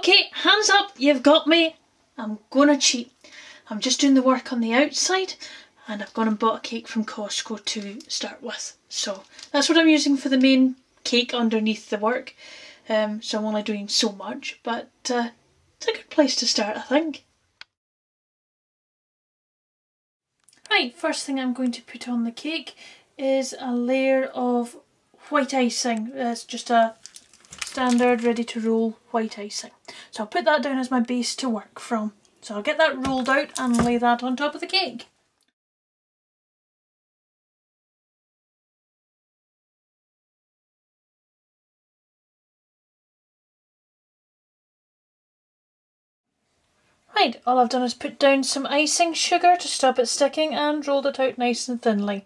Okay, hands up, you've got me. I'm gonna cheat. I'm just doing the work on the outside and I've gone and bought a cake from Costco to start with. So that's what I'm using for the main cake underneath the work. So I'm only doing so much, but it's a good place to start, I think. Right, first thing I'm going to put on the cake is a layer of white icing. It's just a standard ready to roll white icing. So I'll put that down as my base to work from. So I'll get that rolled out and lay that on top of the cake. Right, all I've done is put down some icing sugar to stop it sticking and rolled it out nice and thinly.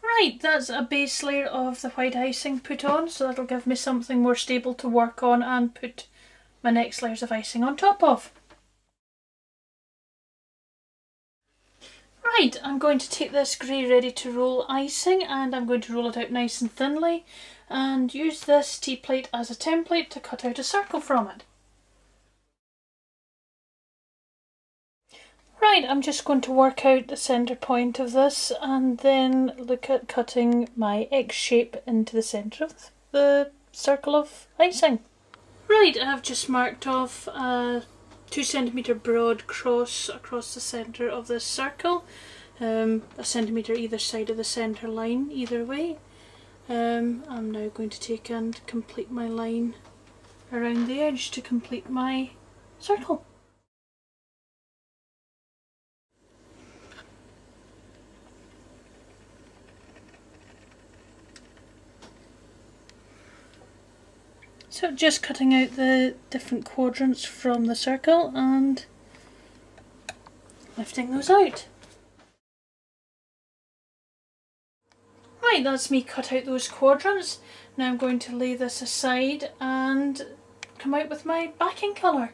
Right, that's a base layer of the white icing put on, so that'll give me something more stable to work on and put my next layers of icing on top of. Right, I'm going to take this grey ready to roll icing and I'm going to roll it out nice and thinly and use this tea plate as a template to cut out a circle from it. Right, I'm just going to work out the centre point of this and then look at cutting my X shape into the centre of the circle of icing. Right, I've just marked off a 2 centimetre broad cross across the centre of this circle, a centimetre either side of the centre line, either way. I'm now going to take and complete my line around the edge to complete my circle. So just cutting out the different quadrants from the circle and lifting those out. Right, that's me cut out those quadrants. Now I'm going to lay this aside and come out with my backing colour.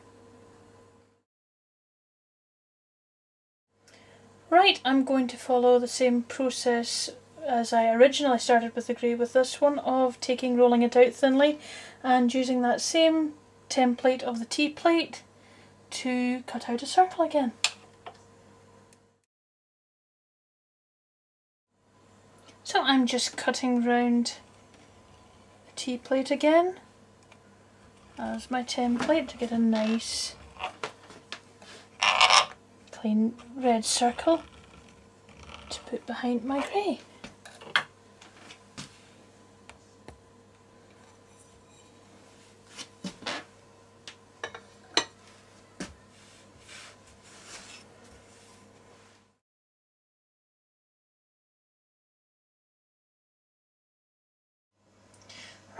Right, I'm going to follow the same process as I originally started with the grey with this one, of rolling it out thinly and using that same template of the tea plate to cut out a circle again. So I'm just cutting round the tea plate again as my template to get a nice clean red circle to put behind my grey.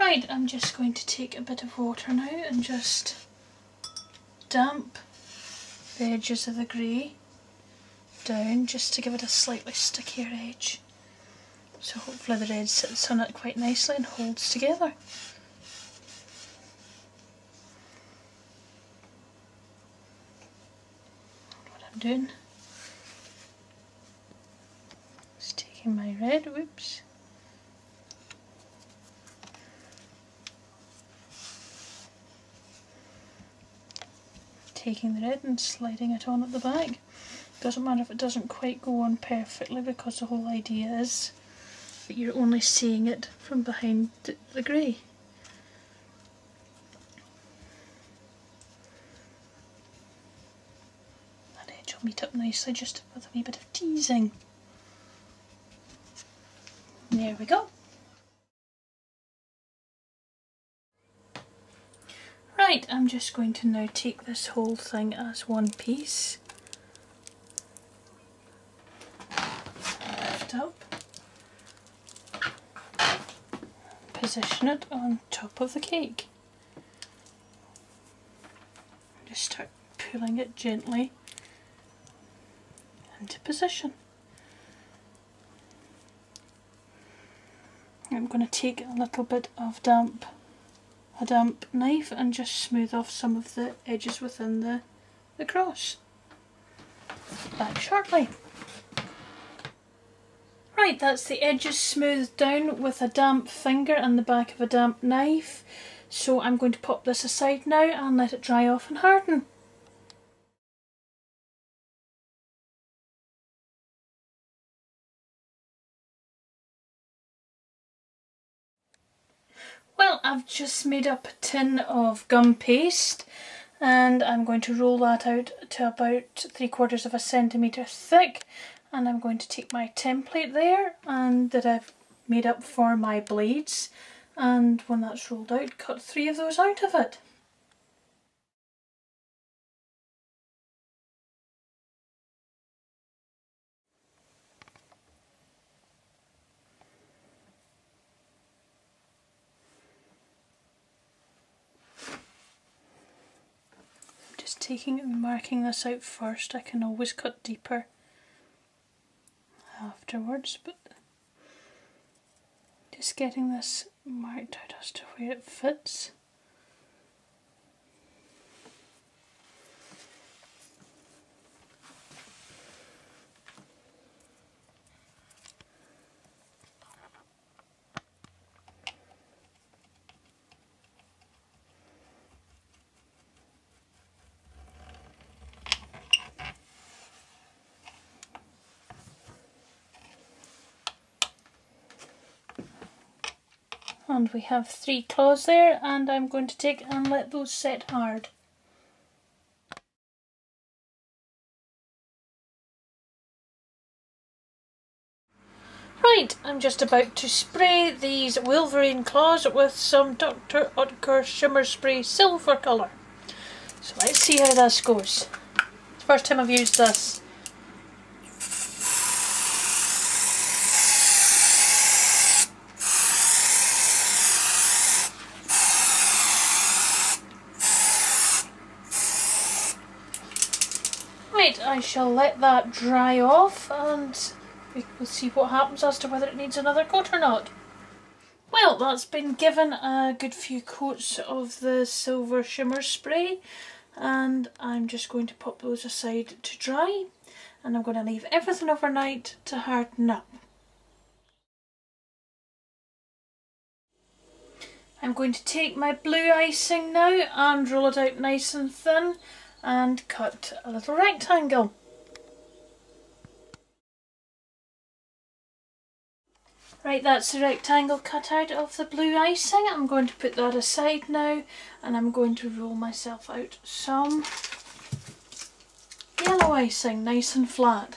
Right, I'm just going to take a bit of water now and just damp the edges of the grey down just to give it a slightly stickier edge. So hopefully the red sits on it quite nicely and holds together. What I'm doing is taking my red, whoops, taking the red and sliding it on at the back. Doesn't matter if it doesn't quite go on perfectly, because the whole idea is that you're only seeing it from behind the grey. That edge will meet up nicely just with a wee bit of teasing. There we go. Right, I'm just going to now take this whole thing as one piece, lift up, position it on top of the cake, just start pulling it gently into position. I'm going to take a little bit of a damp knife and just smooth off some of the edges within the cross. Back shortly. Right, that's the edges smoothed down with a damp finger and the back of a damp knife. So I'm going to pop this aside now and let it dry off and harden. Well, I've just made up a tin of gum paste and I'm going to roll that out to about 3/4 of a centimetre thick, and I'm going to take my template there and that I've made up for my blades, and when that's rolled out, cut 3 of those out of it. Just taking and marking this out first. I can always cut deeper afterwards, but just getting this marked out as to where it fits. And we have 3 claws there, and I'm going to take and let those set hard. Right, I'm just about to spray these Wolverine claws with some Dr. Oetker Shimmer Spray Silver colour. So let's see how this goes. It's the first time I've used this. Right, I shall let that dry off and we'll see what happens as to whether it needs another coat or not. Well, that's been given a good few coats of the silver shimmer spray, and I'm just going to pop those aside to dry, and I'm going to leave everything overnight to harden up. I'm going to take my blue icing now and roll it out nice and thin and cut a little rectangle. Right, that's the rectangle cut out of the blue icing. I'm going to put that aside now, and I'm going to roll myself out some yellow icing, nice and flat.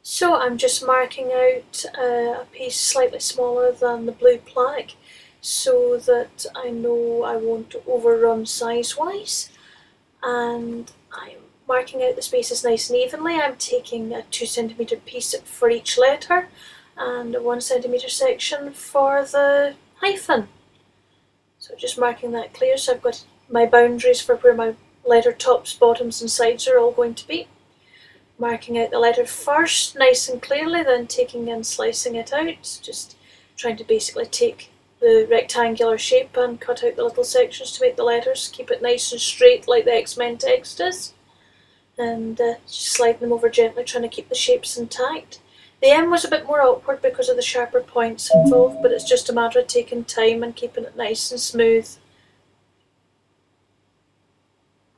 So I'm just marking out a piece slightly smaller than the blue plaque so that I know I won't overrun size-wise, and I'm marking out the spaces nice and evenly. I'm taking a 2 centimetre piece for each letter and a 1 centimetre section for the hyphen. So just marking that clear, so I've got my boundaries for where my letter tops, bottoms and sides are all going to be. Marking out the letter first nice and clearly, then taking and slicing it out, just trying to basically take the rectangular shape and cut out the little sections to make the letters, keep it nice and straight like the X-Men text is, and just slide them over gently, trying to keep the shapes intact. The M was a bit more awkward because of the sharper points involved, but it's just a matter of taking time and keeping it nice and smooth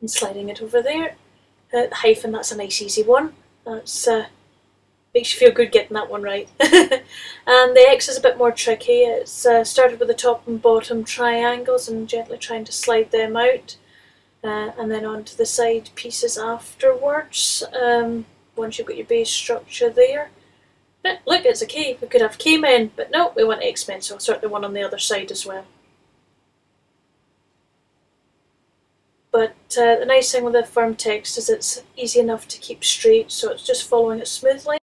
and sliding it over there. The hyphen, that's a nice easy one. That's makes you feel good getting that one right. And the X is a bit more tricky. It's started with the top and bottom triangles and gently trying to slide them out, and then onto the side pieces afterwards, once you've got your base structure there. But look, it's a K. We could have K-Men, but no, we want X-Men, so I'll start the one on the other side as well. But the nice thing with the firm text is it's easy enough to keep straight, so it's just following it smoothly.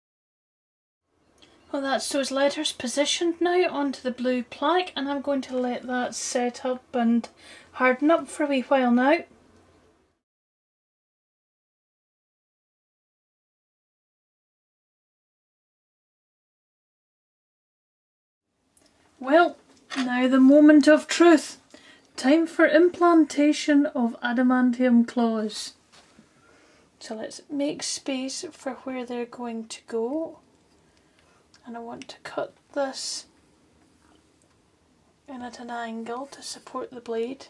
Well, that's those letters positioned now onto the blue plaque, and I'm going to let that set up and harden up for a wee while now. Well, now the moment of truth. Time for implantation of adamantium claws. So let's make space for where they're going to go, and I want to cut this in at an angle to support the blade.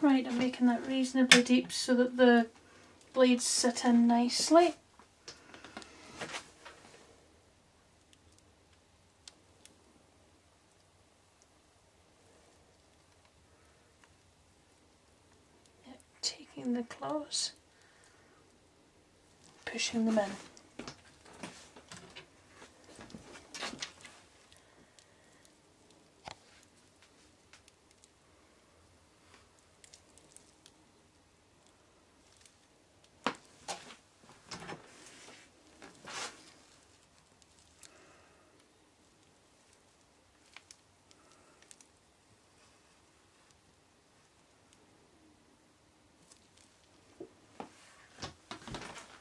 Right, I'm making that reasonably deep so that the blades sit in nicely. Yep, taking the claws, pushing them in.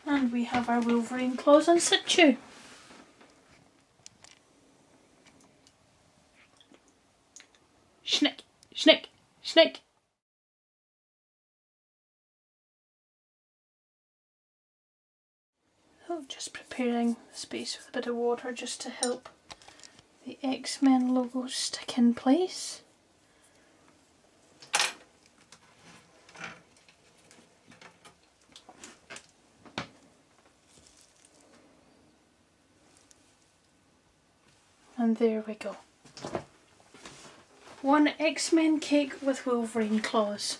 And we have our Wolverine claws in situ. Schnick, schnick, schnick. Oh, just preparing the space with a bit of water just to help the X-Men logo stick in place. And there we go. One X-Men cake with Wolverine claws.